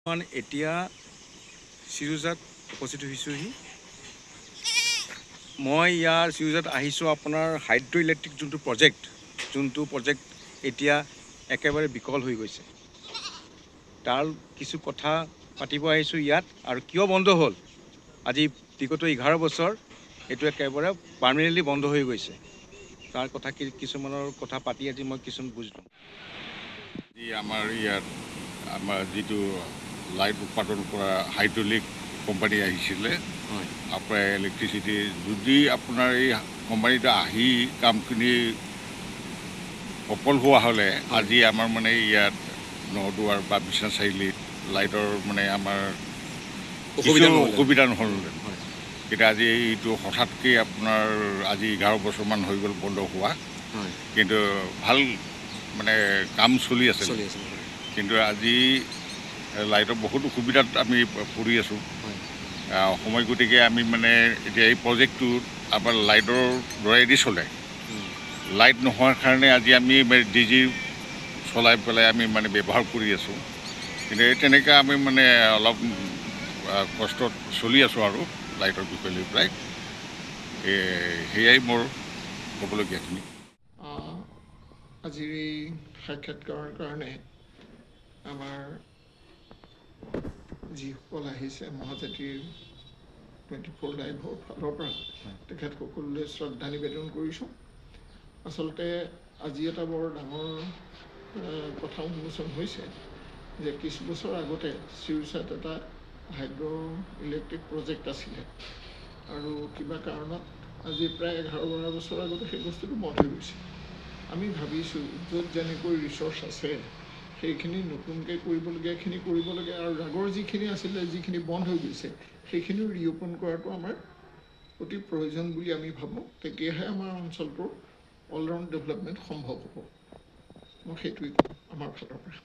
এতিয়া চিউজাত উপস্থিত হৈছোহি। মই ইয়াৰ চিউজাত আহিছোঁ আপোনাৰ হাইড্ৰ' ইলেক্ট্ৰিক যোনটো প্ৰজেক্ট এতিয়া একেবাৰে বিকল হৈ গৈছে। তাৰ কিছু কথা পাতিব আহিছোঁ ইয়াত, আৰু কিয় বন্ধ হ'ল। আজি বিগত 11 বছৰ এইটো একেবাৰে পাৰ্মানেণ্টলি বন্ধ হৈ গৈছে। তাৰ কথা কিছুমানৰ কথা পাতি আজি মই কিছুমান বুজিলোঁ। আমাৰ ইয়াত আমাৰ যিটো লাইট উৎপাদন কৰা হাইড্ৰলিক কোম্পানী আহিছিলে, আপোনাৰ ইলেক্ট্ৰিচিটি, যদি আপোনাৰ এই কোম্পানীটো আহি কামখিনি সফল হোৱা হ'লে আজি আমাৰ মানে ইয়াত নদুৱাৰ বা বিশ্বনাথ চাৰিআলিত লাইটৰ মানে আমাৰ অসুবিধা নহ'ল। কিন্তু আজি এইটো হঠাৎকৈ আপোনাৰ আজি 11 বছৰমান হৈ গ'ল বন্ধ হোৱা, কিন্তু ভাল মানে কাম চলি আছে। কিন্তু আজি লাইটৰ বহুত অসুবিধাত আমি পৰি আছোঁ। সময় গতিকে আমি মানে এতিয়া এই প্ৰজেক্টটোত আমাৰ লাইটৰ দ্বাৰাইদি চলে। লাইট নোহোৱাৰ কাৰণে আজি আমি ডিজি চলাই পেলাই আমি মানে ব্যৱহাৰ কৰি আছোঁ। কিন্তু এই তেনেকৈ আমি মানে অলপ কষ্টত চলি আছোঁ আৰু লাইটৰ বিষয় লৈ পেলাই। সেয়াই মোৰ ক'বলগীয়াখিনি। আজিৰ এই সাক্ষাৎকাৰৰ কাৰণে আমাৰ যিসকল আহিছে মহাজাতিৰ 24 লাইভৰ ফালৰ পৰা তেখেতসকললৈ শ্ৰদ্ধা নিবেদন কৰিছোঁ। আচলতে আজি এটা বৰ ডাঙৰ কথা উন্মোচন হৈছে যে কিছু বছৰ আগতে চিউচাত এটা হাইড্ৰ' ইলেক্ট্ৰিক প্ৰজেক্ট আছিলে, আৰু কিবা কাৰণত আজি প্ৰায় 11-12 বছৰ আগতে সেই বস্তুটো বন্ধ হৈ গৈছে। আমি ভাবিছোঁ য'ত যেনেকৈ ৰিচৰ্চ আছে সেইখিনি নতুনকৈ কৰিবলগীয়াখিনি কৰিব লাগে, আৰু আগৰ যিখিনি আছিলে, যিখিনি বন্ধ হৈ গৈছে সেইখিনি ৰিঅ'পন কৰাটো আমাৰ অতি প্ৰয়োজন বুলি আমি ভাবোঁ। তেতিয়াহে আমাৰ অঞ্চলটোৰ অলৰাউণ্ড ডেভেলপমেণ্ট সম্ভৱ হ'ব। মই সেইটোৱেই ক'ম আমাৰ ফালৰ পৰা।